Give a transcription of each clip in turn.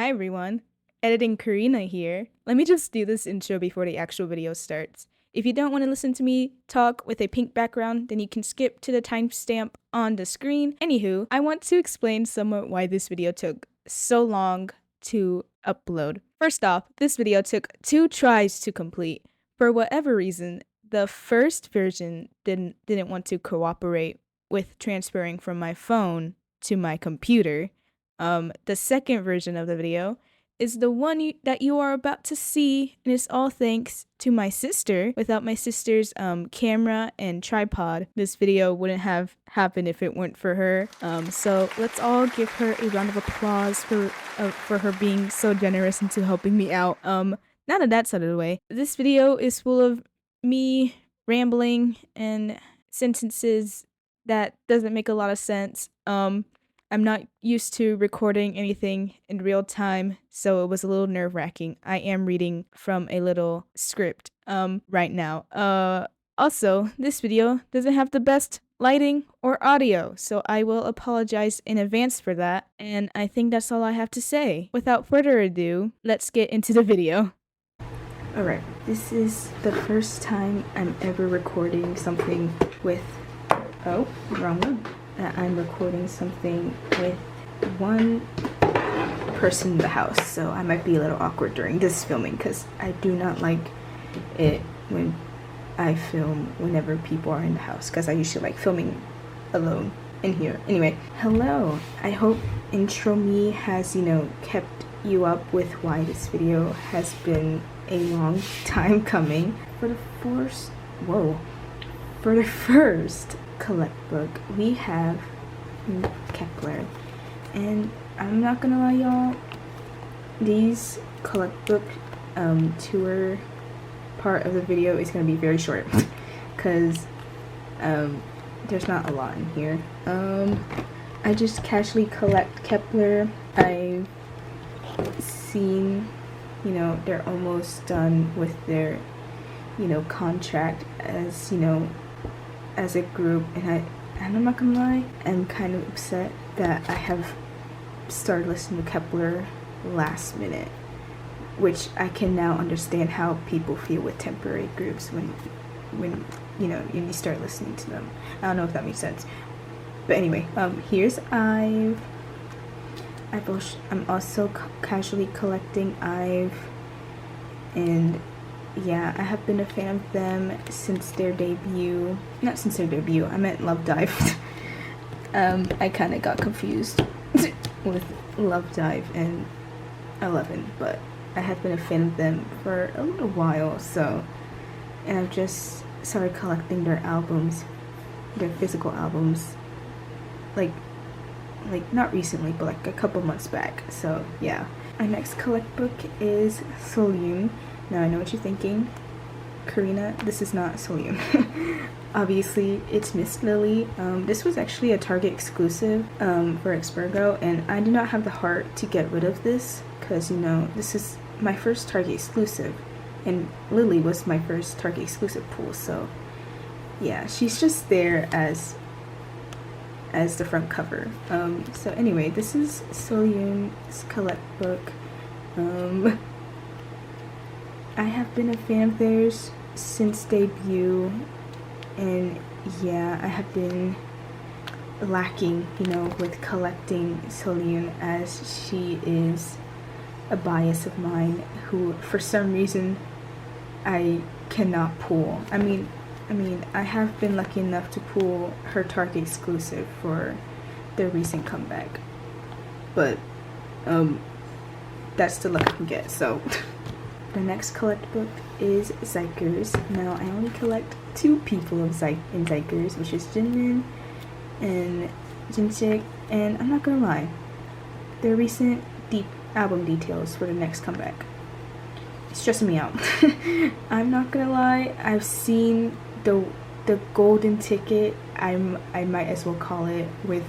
Hi everyone, editing Karina here. Let me just do this intro before the actual video starts. If you don't want to listen to me talk with a pink background, then you can skip to the timestamp on the screen. Anywho, I want to explain somewhat why this video took so long to upload. First off, this video took 2 tries to complete. For whatever reason, the first version didn't want to cooperate with transferring from my phone to my computer. The second version of the video is the one that you are about to see, and it's all thanks to my sister. Without my sister's camera and tripod, this video wouldn't have happened if it weren't for her. So let's all give her a round of applause for her being so generous into helping me out. Now that that's out of the way, this video is full of me rambling and sentences that doesn't make a lot of sense. I'm not used to recording anything in real time, so it was a little nerve-wracking. I am reading from a little script right now. Also, this video doesn't have the best lighting or audio, so I will apologize in advance for that, and I think that's all I have to say. Without further ado, let's get into the video. Alright, this is the first time I'm ever recording something with... Oh, wrong one. That I'm recording something with one person in the house, so I might be a little awkward during this filming because I do not like it when I film whenever people are in the house, because I usually like filming alone in here. Anyway, hello. I hope intro me has, kept you up with why this video has been a long time coming. For the first collect book, we have Kepler, and I'm not gonna lie, y'all, these collect book tour part of the video is gonna be very short because there's not a lot in here. I just casually collect Kepler. I've seen, they're almost done with their contract as a group, and I'm not gonna lie, I'm kind of upset that I have started listening to Kepler last minute, which I can now understand how people feel with temporary groups when you start listening to them. I don't know if that makes sense, but anyway, here's I'm also casually collecting IVE, and yeah, I have been a fan of them since their debut. Not since their debut, I meant Love Dive. I kind of got confused with Love Dive and 11, but I have been a fan of them for a little while, and I've just started collecting their albums, their physical albums, like not recently, but like a couple months back. So yeah. Our next collect book is Soleum. Now I know what you're thinking, Karina, this is not Soleum. Obviously, it's Miss Lily. This was actually a Target exclusive for Xpergo, and I do not have the heart to get rid of this because, this is my first Target exclusive, and Lily was my first Target exclusive pull, so yeah, she's just there as the front cover. So anyway, this is Soleum's collect book. I have been a fan of theirs since debut, and yeah, I have been lacking, with collecting Soleum, as she is a bias of mine who, for some reason, I cannot pull. I mean, I have been lucky enough to pull her Target exclusive for their recent comeback, but that's the luck I can get, so... The next collect book is Xikers. Now, I only collect 2 people in Xikers, which is Jinmin and Jinchik, and I'm not gonna lie, their recent album details for the next comeback, it's stressing me out. I'm not gonna lie, I've seen the golden ticket, I might as well call it, with,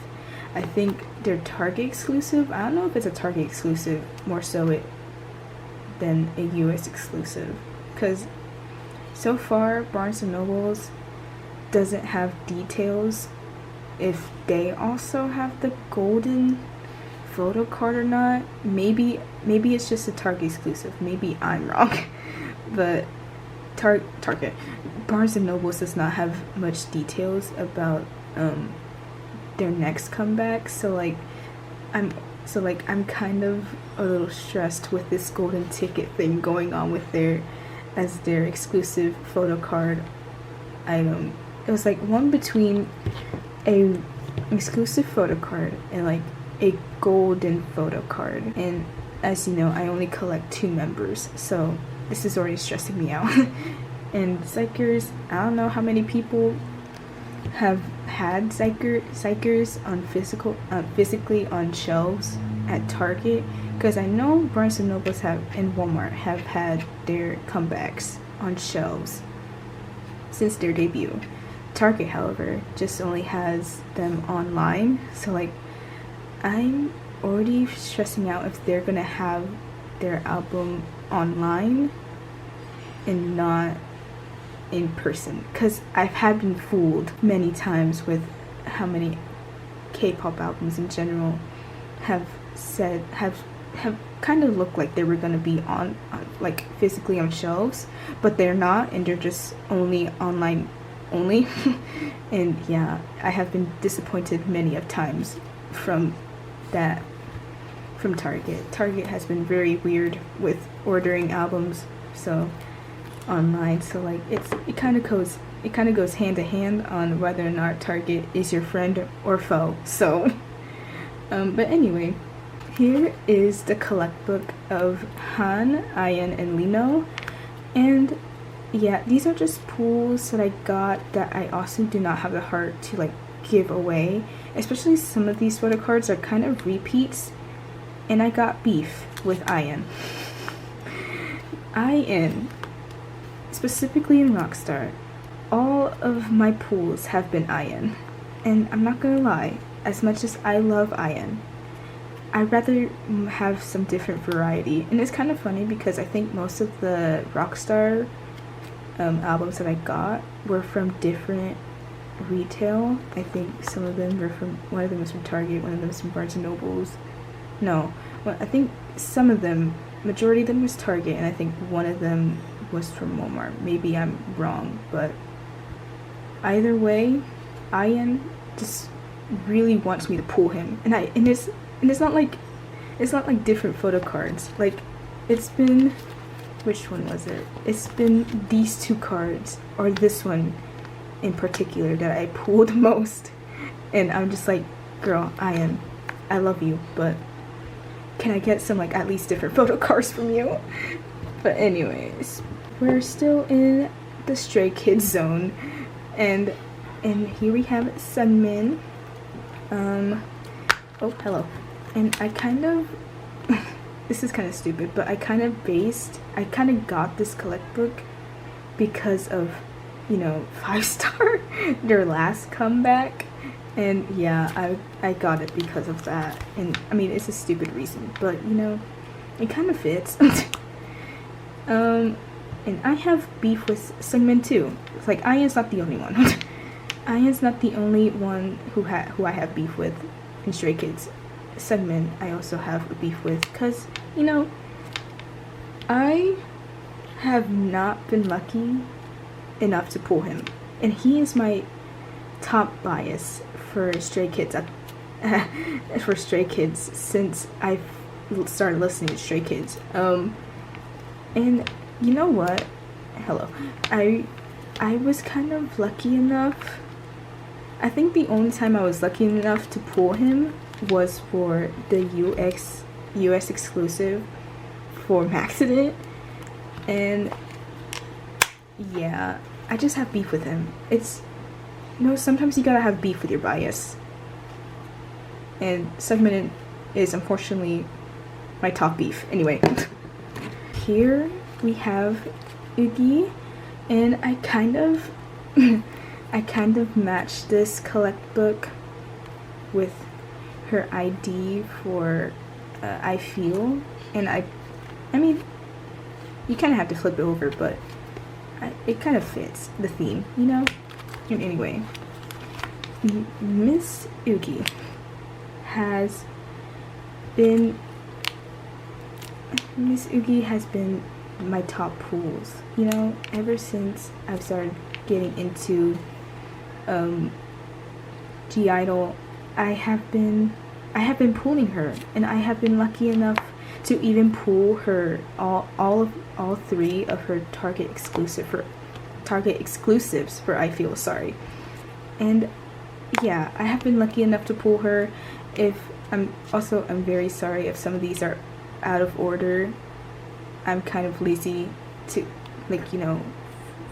I think, their Target exclusive. I don't know if it's a Target exclusive, more so than a US exclusive, because so far Barnes & Noble's doesn't have details if they also have the golden Photocard or not. Maybe it's just a Target exclusive. Maybe I'm wrong. But Target, Barnes and Nobles does not have much details about their next comeback. So like I'm kind of a little stressed with this golden ticket thing going on with their exclusive Photocard item. It was like one between a exclusive Photocard and like a golden Photocard, and as you know, I only collect 2 members, so this is already stressing me out. And Psychers, I don't know how many people have had Psychers on physically on shelves at Target, because I know Barnes and Nobles and Walmart have had their comebacks on shelves since their debut. Target, however, just only has them online, so like I'm already stressing out if they're gonna have their album online and not in person, because I've been fooled many times with how many K-pop albums in general have kind of looked like they were gonna be on like physically on shelves, but they're not, and they're just only online only. And yeah, I have been disappointed many of times from Target. Target has been very weird with ordering albums online, so like it kind of goes hand to hand on whether or not Target is your friend or foe. So but anyway, here is the collect book of Han, Ian, and Lino. And yeah, these are just pools that I got that I also do not have the heart to like give away, especially some of these photo cards are kind of repeats, and I got beef with Ian, specifically in Rockstar. All of my pools have been Ian, and I'm not gonna lie, as much as I love Ian, I'd rather have some different variety. And it's kind of funny because I think most of the Rockstar albums that I got were from different retail. I think some of them were from, one of them was from Target, one of them was from Barnes and Nobles. No, well, I think some of them, majority of them was Target, and I think one of them was from Walmart. Maybe I'm wrong, but either way, Ian just really wants me to pull him, and it's not like different photo cards. Like, it's been, which one was it? It's been these 2 cards, or this one in particular, that I pulled most. And I'm just like, girl, I love you, but can I get some like at least different photo cards from you? But anyways, we're still in the Stray Kids zone, and here we have Sunmin. Oh, hello. And I kind of this is kind of stupid, but I kind of got this collect book because of, you know, 5 Star, their last comeback. And yeah, I got it because of that. And I mean, it's a stupid reason, but you know, it kind of fits. And I have beef with Sungmin too. It's like, Ian's not the only one. Ian's not the only one who I have beef with in Stray Kids. Sungmin I also have a beef with, because, you know, I have not been lucky enough to pull him, and he is my top bias for Stray Kids since I've started listening to Stray Kids. And you know what? Hello. I was kind of lucky enough. I think the only time I was lucky enough to pull him was for the US exclusive for Maxident. And yeah, I just have beef with him. It's, you know, sometimes you gotta have beef with your bias. And Sungmin is unfortunately my top beef. Anyway, here we have Ugi, and I kind of matched this collect book with her ID for I Feel, and I mean, you kind of have to flip it over, but it kind of fits the theme, you know? And anyway, Miss Ugi has been, Miss Oogie has been my top pools, you know, ever since I've started getting into G-Idol. I have been pooling her, and I have been lucky enough to even pool her all three of her Target exclusives for I Feel Sorry. And yeah, I have been lucky enough to pool her. I'm very sorry if some of these are out of order. I'm kind of lazy to, like, you know,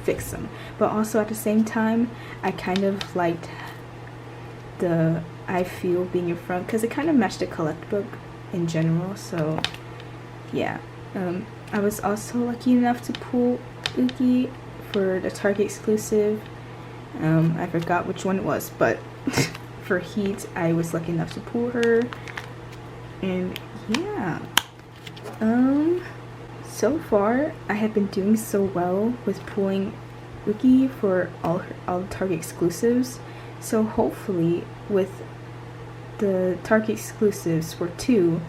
fix them. But also at the same time, I kind of liked the I Feel being in front because it kind of matched the collect book in general. So yeah, I was also lucky enough to pull Oogie for the Target exclusive. I forgot which one it was, but for Heat, I was lucky enough to pull her. And yeah, so far I have been doing so well with pulling Oogie for all the Target exclusives. So hopefully with the Target exclusives for 2,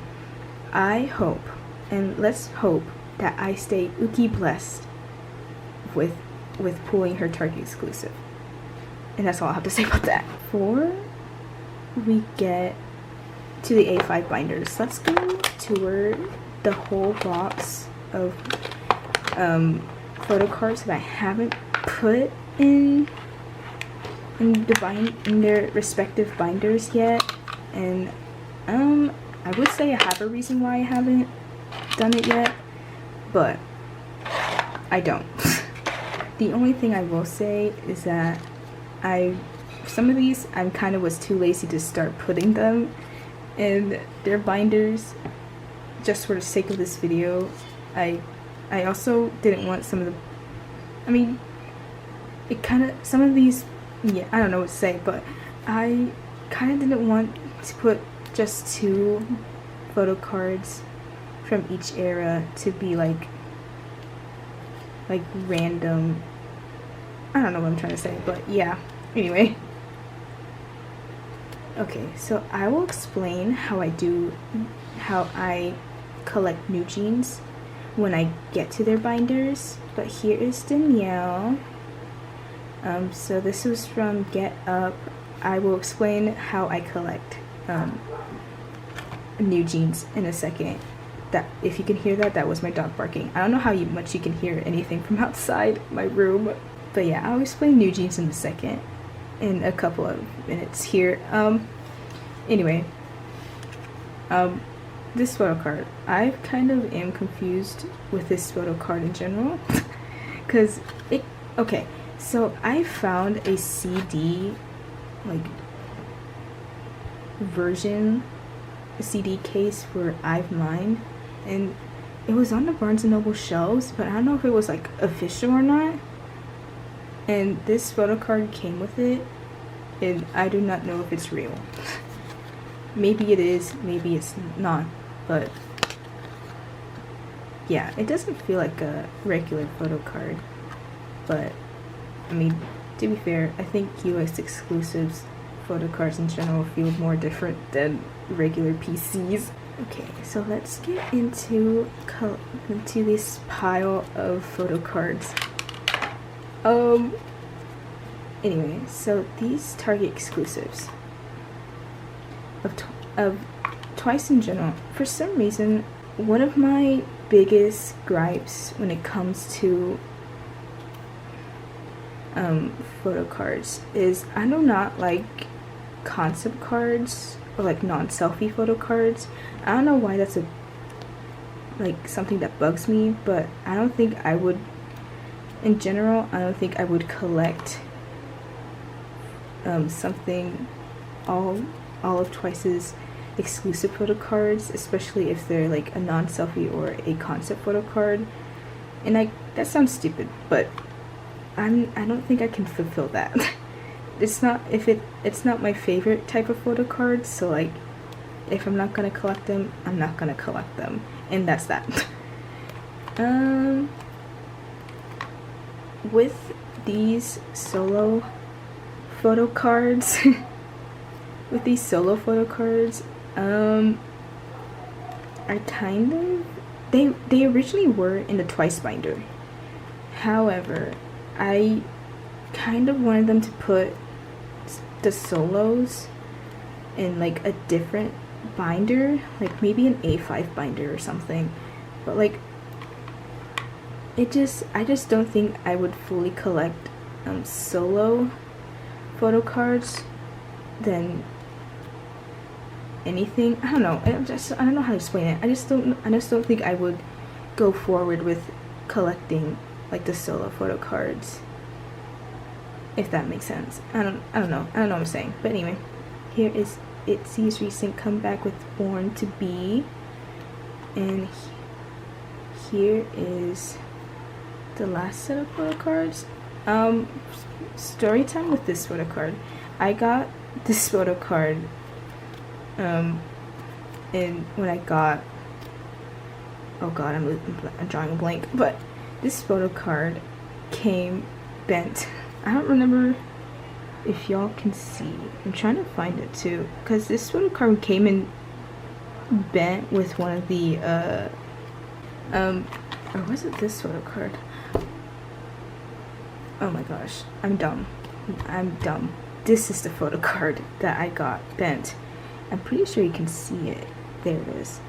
I hope, and let's hope, that I stay Oogie blessed with pulling her Target exclusive. And that's all I have to say about that. Before we get to the A5 binders, let's go tour the whole box of photo cards that I haven't put in their respective binders yet. And I would say I have a reason why I haven't done it yet, but I don't. The only thing I will say is that some of these I kind of was too lazy to start putting them in their binders just for the sake of this video. I also didn't want some of the, I mean, it kind of, some of these, yeah, I don't know what to say, but I kind of didn't want to put just 2 photo cards from each era to be like random. I don't know what I'm trying to say, but yeah, anyway. Okay, so I will explain how I collect new jeans when I get to their binders. But here is Danielle. So this was from Get Up. I will explain how I collect new jeans in a second. That, if you can hear that, that was my dog barking. I don't know how much you can hear anything from outside my room, but yeah, I'll explain new jeans in a second, in a couple of minutes here. Anyway, this photo card, I kind of am confused with this photo card in general, because okay, so I found a CD like version, a CD case for I've Mine, and it was on the Barnes & Noble shelves, but I don't know if it was like official or not. And this photo card came with it, and I do not know if it's real. Maybe it is, maybe it's not, but yeah, it doesn't feel like a regular photo card. But I mean, to be fair, I think US exclusives photo cards in general feel more different than regular PCs. Okay, so let's get into this pile of photo cards. Anyway, so these Target exclusives of Twice in general, for some reason, one of my biggest gripes when it comes to photo cards is I do not like concept cards or like non-selfie photo cards. I don't know why that's something that bugs me, but I don't think I would, in general, I don't think I would collect something, all of Twice's exclusive photo cards, especially if they're like a non-selfie or a concept photo card. And that sounds stupid, but I don't think I can fulfill that. It's not my favorite type of photo card, so like if I'm not gonna collect them, I'm not gonna collect them, and that's that. With these solo photo cards, are kind of, they originally were in the Twice binder. However, I kind of wanted them to put the solos in like a different binder, like maybe an A5 binder or something. But like I just don't think I would fully collect solo photo cards than anything. I don't know. I don't know how to explain it. I just don't think I would go forward with collecting like the solo photo cards, if that makes sense. I don't know what I'm saying. But anyway, here is ITZY's recent comeback with Born to Be, and here is the last set of photo cards. Story time with this photo card. I got this photo card and when I got, oh god, I'm drawing a blank, but this photo card came bent. I don't remember if y'all can see. I'm trying to find it too, because this photo card came in bent with one of the or was it this photo card? Oh my gosh, I'm dumb. This is the photo card that I got bent. I'm pretty sure you can see it. There it is.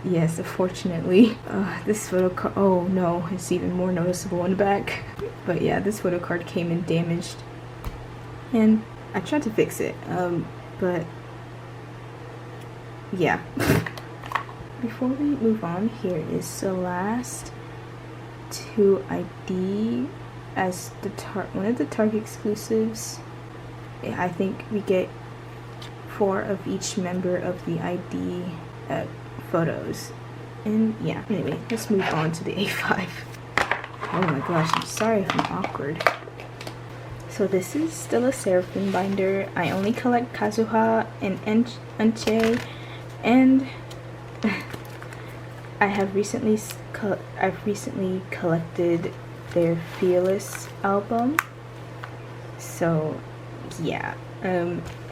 Yes, unfortunately. This photo card, oh no, it's even more noticeable in the back. But yeah, this photo card came in damaged. And I tried to fix it, but yeah. Before we move on, here is the last two ID as the one of the Target exclusives. I think we get 4 of each member of the ID photos. And yeah, anyway, let's move on to the A5. Oh my gosh, I'm sorry if I'm awkward. So this is still a Seraphim binder. I only collect Kazuha and Enche, and I've recently collected their Fearless album. So yeah,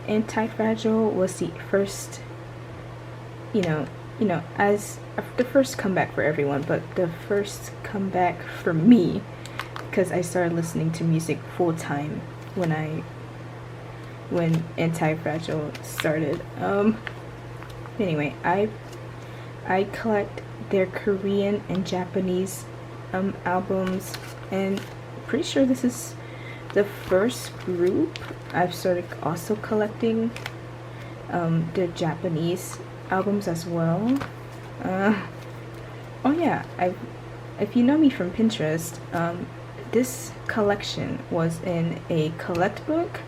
Anti-Fragile was the first, you know, as the first comeback for everyone, but the first comeback for me, because I started listening to music full time when Anti-Fragile started. Anyway, I collect their Korean and Japanese albums, and pretty sure this is the first group I've started also collecting their Japanese albums as well. Oh yeah, if you know me from Pinterest, this collection was in a collect book,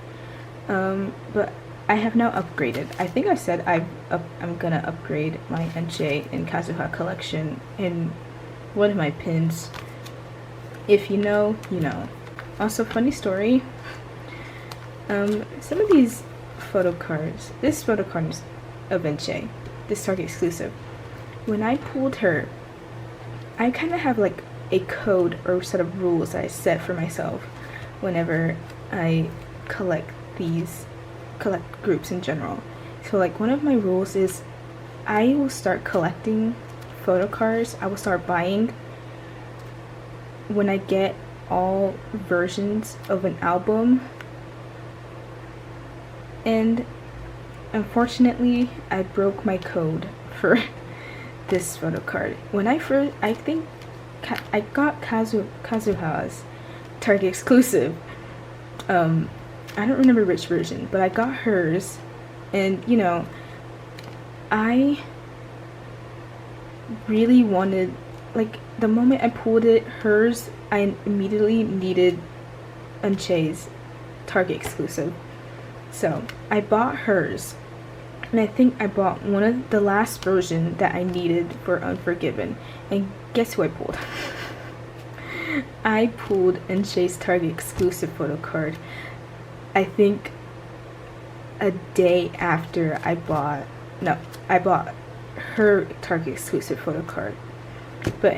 but I have now upgraded. I think I said I'm gonna upgrade my Enche and Kazuha collection in one of my pins. If you know, you know. Also, funny story, some of these photo cards, this photo card is of Enche, this Target exclusive. When I pulled her, I kind of have like a code or set of rules that I set for myself whenever I collect groups in general. So like one of my rules is I will start collecting photo cards, I will start buying when I get all versions of an album. And unfortunately, I broke my code for this photo card. When I think I got Kazuha's Target exclusive. I don't remember which version, but I got hers, and you know, I really wanted, like, the moment I pulled it, hers, I immediately needed Enche's Target exclusive. So I bought hers, and I think I bought one of the last version that I needed for Unforgiven. And guess who I pulled? I pulled Enche's Target exclusive photo card. I think a day after I bought her Target exclusive photo card. But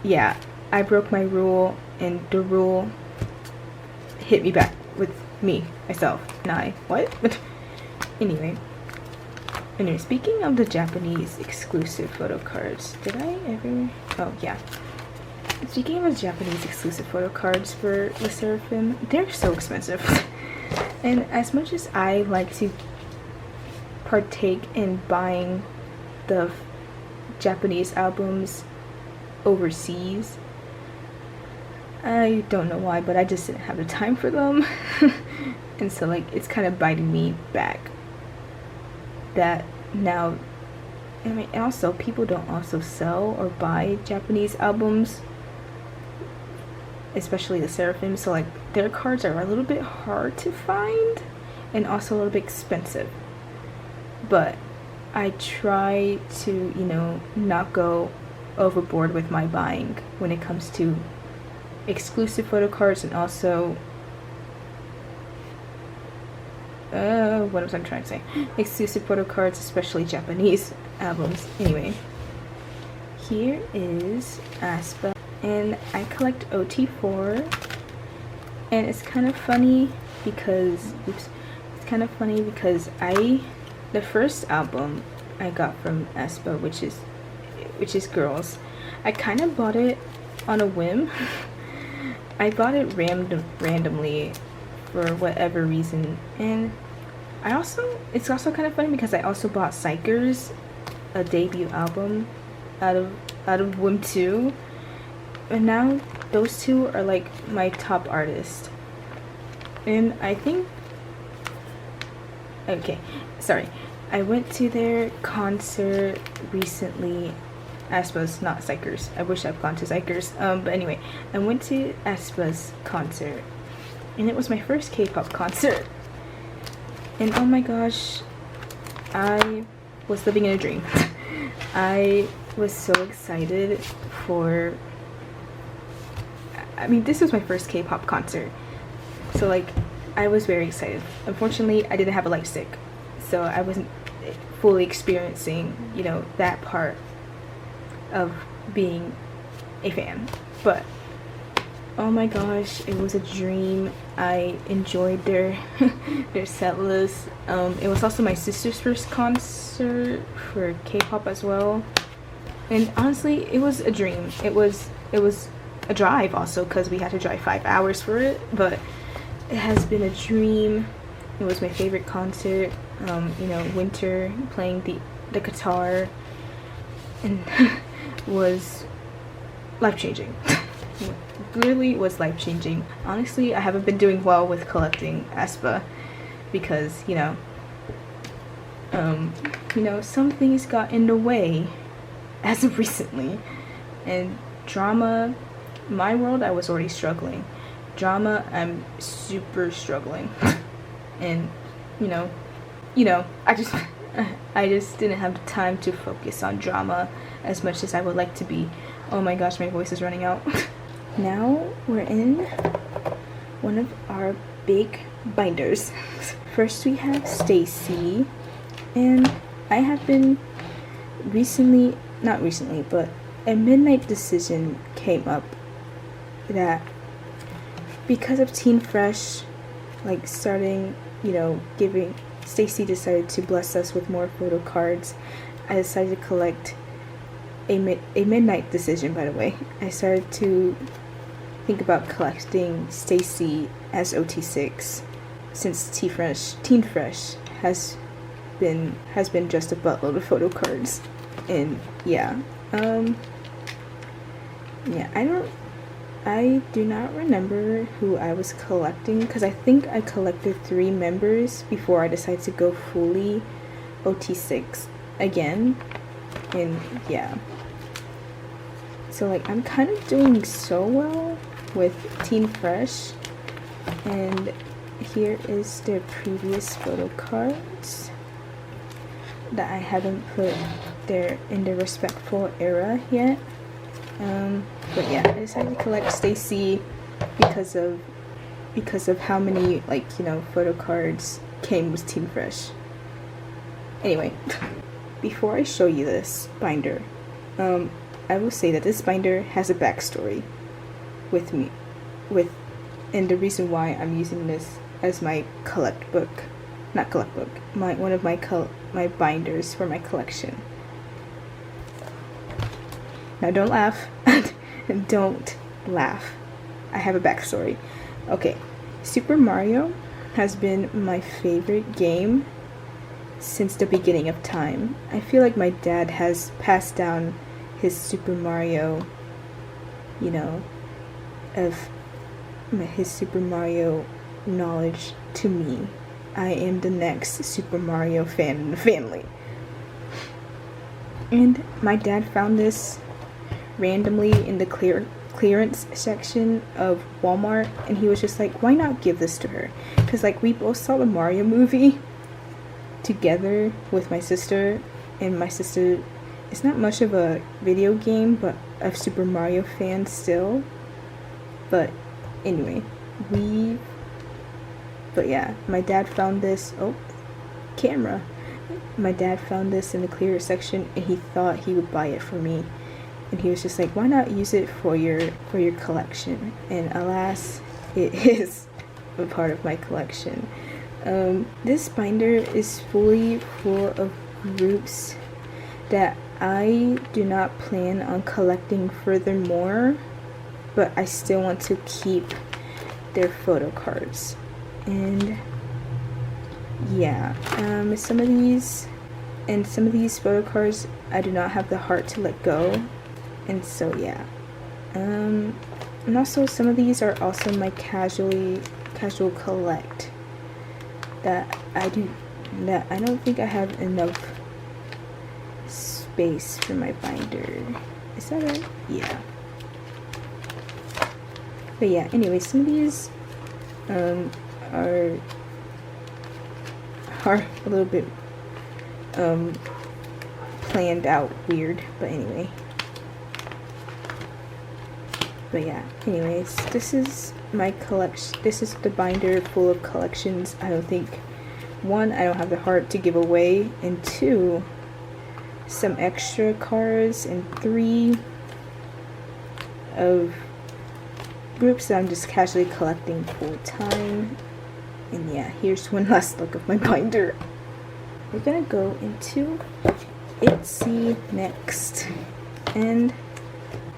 yeah, I broke my rule, and the rule hit me back with myself. But Anyway, speaking of the Japanese exclusive photo cards, did I ever? Oh yeah. Speaking of Japanese exclusive photo cards for the Seraphim, they're so expensive. And as much as I like to partake in buying the Japanese albums overseas, I don't know why, but I just didn't have the time for them. And so like it's kind of biting me back that now, I mean, and also people don't also sell or buy Japanese albums, especially the Seraphim, so like their cards are a little bit hard to find and also a little bit expensive. But I try to, you know, not go overboard with my buying when it comes to exclusive photo cards and also what was I trying to say? Exclusive photo cards, especially Japanese albums. Anyway, here is aespa, and I collect OT4, and it's kind of funny because the first album I got from aespa, which is Girls, I kind of bought it on a whim. I bought it randomly for whatever reason, and it's also kind of funny because I also bought Psychers, a debut album, out of whim too, and now those two are like my top artists. And I think, okay, sorry, I went to their concert recently. aespa's, not Psychers. I wish I'd gone to Psychers. But anyway, I went to aespa's concert, and it was my first K-pop concert. And oh my gosh, I was living in a dream. I was so excited for, I mean, this was my first K-pop concert. So like, I was very excited. Unfortunately, I didn't have a light stick, so I wasn't fully experiencing, you know, that part of being a fan. But oh my gosh, it was a dream. I enjoyed their their set list. It was also my sister's first concert for K-pop as well, and honestly, it was a dream. It was a drive also, because we had to drive 5 hours for it, but it has been a dream. It was my favorite concert. You know, Winter playing the guitar, and was life-changing. Literally was life-changing. Honestly, I haven't been doing well with collecting aespa because, you know, some things got in the way as of recently. And drama, my world, I was already struggling. Drama, I'm super struggling. And you know, I just didn't have the time to focus on drama as much as I would like to be. Oh my gosh, my voice is running out. Now we're in one of our big binders. First we have Stacy, and I have been not recently, but a midnight decision came up that because of Teen Fresh, like starting, you know, giving, Stacy decided to bless us with more photo cards. I decided to collect a midnight decision, by the way. I started to think about collecting Stacy as OT6 since Teen Fresh has been just a buttload of photo cards. And yeah, I do not remember who I was collecting, because I think I collected 3 members before I decided to go fully OT6 again. And yeah, so like I'm kind of doing so well with Teen Fresh, and here is their previous photo cards that I haven't put there in the respectful era yet. But yeah, I decided to collect Stacy because of how many, like, you know, photo cards came with Teen Fresh. Anyway, before I show you this binder, I will say that this binder has a backstory and the reason why I'm using this as my collect book not collect book, one of my binders for my collection. Now don't laugh. Don't laugh. I have a backstory. Okay, Super Mario has been my favorite game since the beginning of time. I feel like my dad has passed down his Super Mario, you know, his Super Mario knowledge to me. I am the next Super Mario fan in the family. And my dad found this randomly in the clearance section of Walmart, and he was just like, why not give this to her? Because like we both saw the Mario movie together with my sister, and my sister is not much of a video game but a Super Mario fan still. But anyway, but yeah, my dad found this camera. My dad found this in the clear section, and he thought he would buy it for me. And he was just like, why not use it for your collection? And alas, it is a part of my collection. This binder is fully full of groups that I do not plan on collecting furthermore, but I still want to keep their photo cards. And yeah, some of these photo cards I do not have the heart to let go. And so yeah, and also some of these are also my casual collect that I don't think I have enough space for my binder. Is that right? Yeah. But yeah, anyway, some of these are a little bit planned out weird, but anyway. But yeah, anyways, this is my collection. This is the binder full of collections. I don't think, one, I don't have the heart to give away, and two, some extra cards, and three, of groups that I'm just casually collecting full time. And yeah, here's one last look of my binder. We're gonna go into Etsy next, and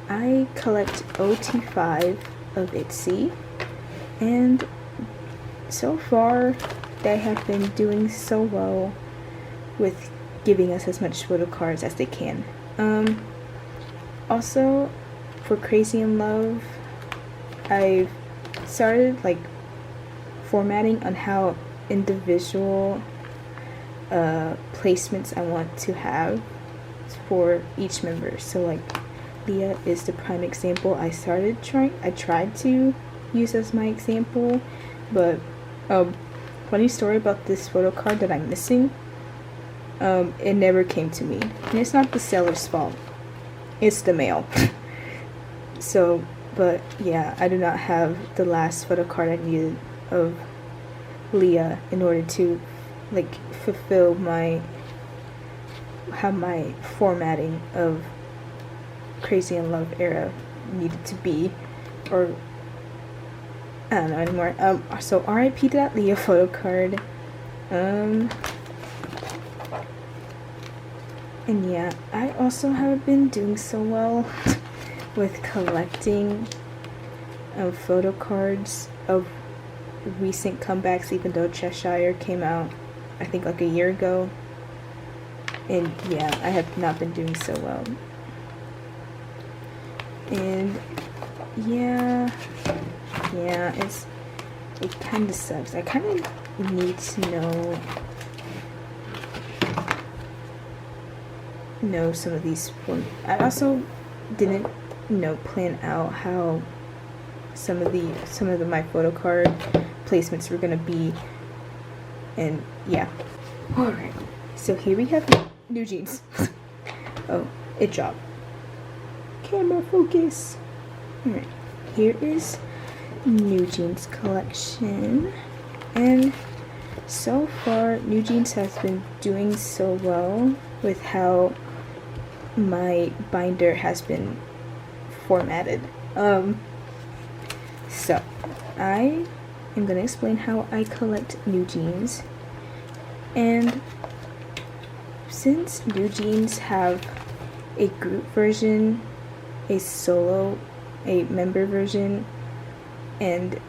I collect OT5 of Etsy, and so far they have been doing so well with giving us as much photo cards as they can. Also, for Crazy in Love, I've started like formatting on how individual placements I want to have for each member. So like Leah is the prime example. I tried to use as my example, but funny story about this photo card that I'm missing, it never came to me, and it's not the seller's fault, it's the mail. So, but yeah, I do not have the last photo card I needed of Leah in order to like fulfill how my formatting of Crazy in Love era needed to be, or I don't know anymore. So RIP to that Leah photo card. And yeah, I also haven't been doing so well with collecting photo cards of recent comebacks, even though Cheshire came out I think like a year ago. And yeah, I have not been doing so well. And yeah, it kind of sucks. I kind of need to know some of these. I also didn't plan out how some of my photo card placements were gonna be, and yeah. All right, so here we have New Jeans. Oh, it dropped. Camera focus. Alright, here is New Jeans collection, and so far New Jeans has been doing so well with how my binder has been formatted. So I am gonna explain how I collect New Jeans. And since New Jeans have a group version, a solo, a member version, and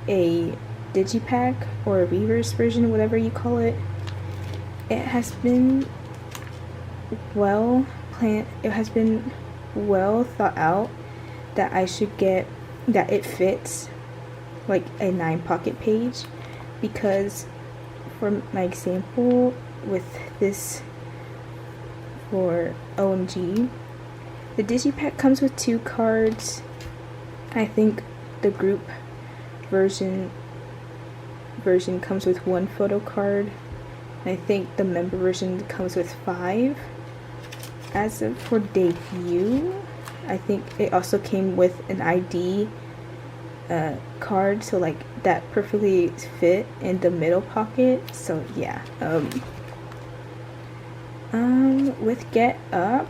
a digipack or a reverse version, whatever you call it, it has been well planned, it has been well thought out that I should get, that it fits like a 9-pocket page, because for my example with this, for OMG, the digipack comes with 2 cards. I think the group version comes with 1 photo card. I think the member version comes with 5. As of for debut, I think it also came with an ID card, so like that perfectly fit in the middle pocket. So yeah, with Get Up,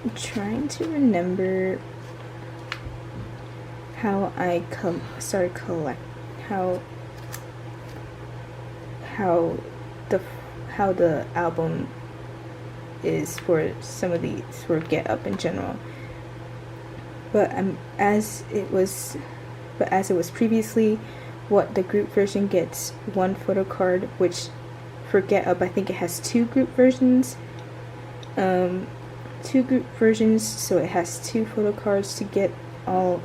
I'm trying to remember how I started collect how the album is for some of these, for Get Up in general. But as it was previously, what the group version gets 1 photo card, which for Get Up I think it has 2 group versions. 2 group versions, so it has 2 photo cards to get all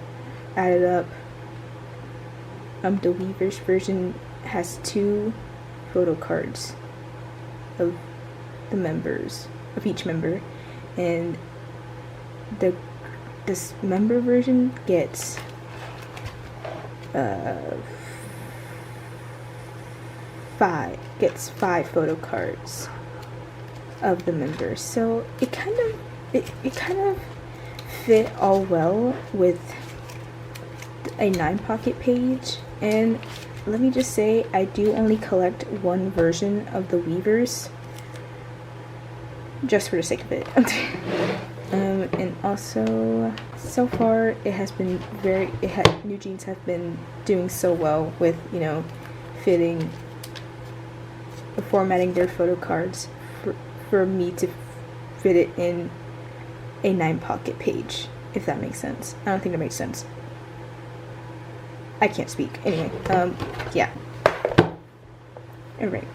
added up. The Weverse version has 2 photo cards of the members, of each member, and this member version gets 5 photo cards of the members. So it kind of fit all well with a 9-pocket page. And let me just say, I do only collect 1 version of the Weverse, just for the sake of it. And also, so far it has been New Jeans have been doing so well with, you know, formatting their photo cards for me to fit it in a 9-pocket page, if that makes sense. I don't think that makes sense. I can't speak. Anyway, yeah. Alright.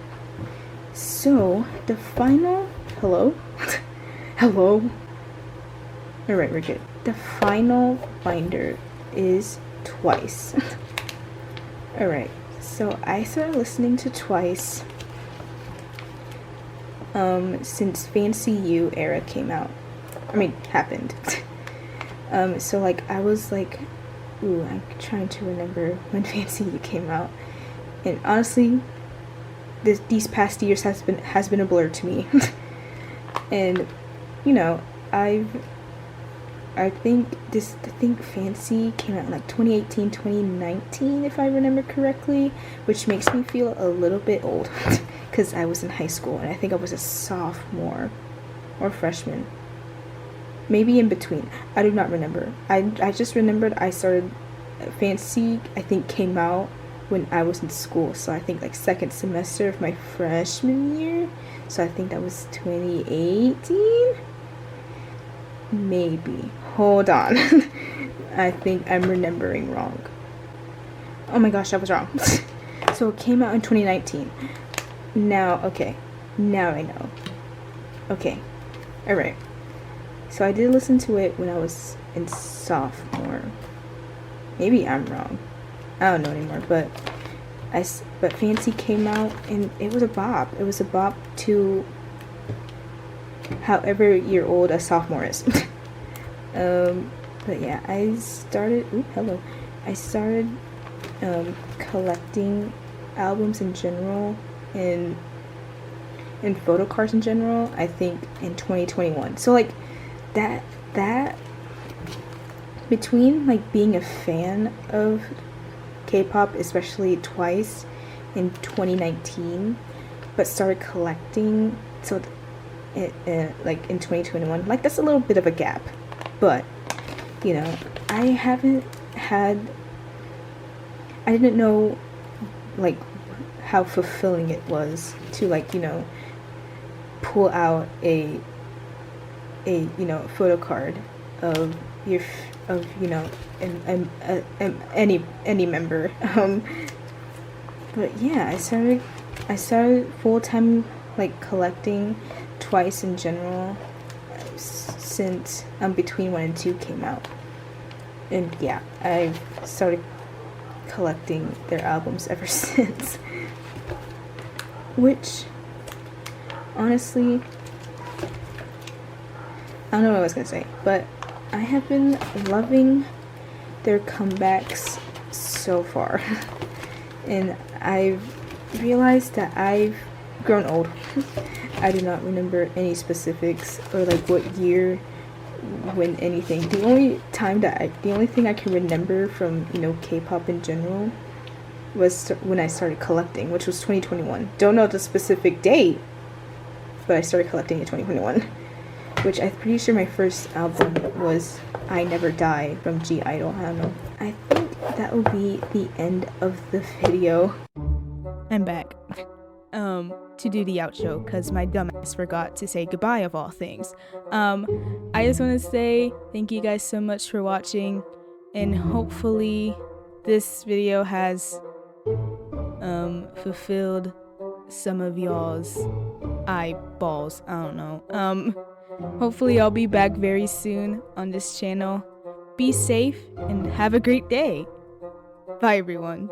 So, the final... Hello? Hello? Alright, we're good. The final binder is Twice. Alright, so I started listening to Twice since Fancy You era came out. Happened. So like I was like, ooh, I'm trying to remember when Fancy You came out, and honestly, these past years has been a blur to me. And you know, I think Fancy came out in like 2018, 2019, if I remember correctly, which makes me feel a little bit old because I was in high school and I think I was a sophomore or freshman, maybe in between. I do not remember. I just remembered I started Fancy, I think, came out when I was in school, so I think like 2nd semester of my freshman year, so I think that was 2018, maybe. Hold on. I think I'm remembering wrong. Oh my gosh, I was wrong. So it came out in 2019. Now, okay, now I know. Okay, alright. So I did listen to it when I was in sophomore. Maybe I'm wrong. I don't know anymore, but Fancy came out and it was a bop. It was a bop to however year old a sophomore is. But yeah, I started collecting albums in general and photocards in general, I think in 2021. So like that between like being a fan of K-pop, especially Twice, in 2019, but started collecting like in 2021, like that's a little bit of a gap. But you know, I didn't know like how fulfilling it was to, like, you know, pull out a photo card of your you know, any member. But yeah, I started full-time, like, collecting twice in general since between 1 and 2 came out. And yeah, I've started collecting their albums ever since. Which, honestly, I don't know what I was gonna say, but I have been loving their comebacks so far. And I've realized that I've grown old. I do not remember any specifics or like what year, when anything. The only thing I can remember from, you know, K-pop in general was when I started collecting, which was 2021. Don't know the specific date, but I started collecting in 2021. Which I'm pretty sure my first album was I Never Die from G-Idol. I don't know. I think that will be the end of the video. I'm back. To do the outro, because my dumbass forgot to say goodbye of all things. I just want to say thank you guys so much for watching, and hopefully this video has fulfilled some of y'all's eyeballs. I don't know. Hopefully I'll be back very soon on this channel. Be safe and have a great day. Bye everyone.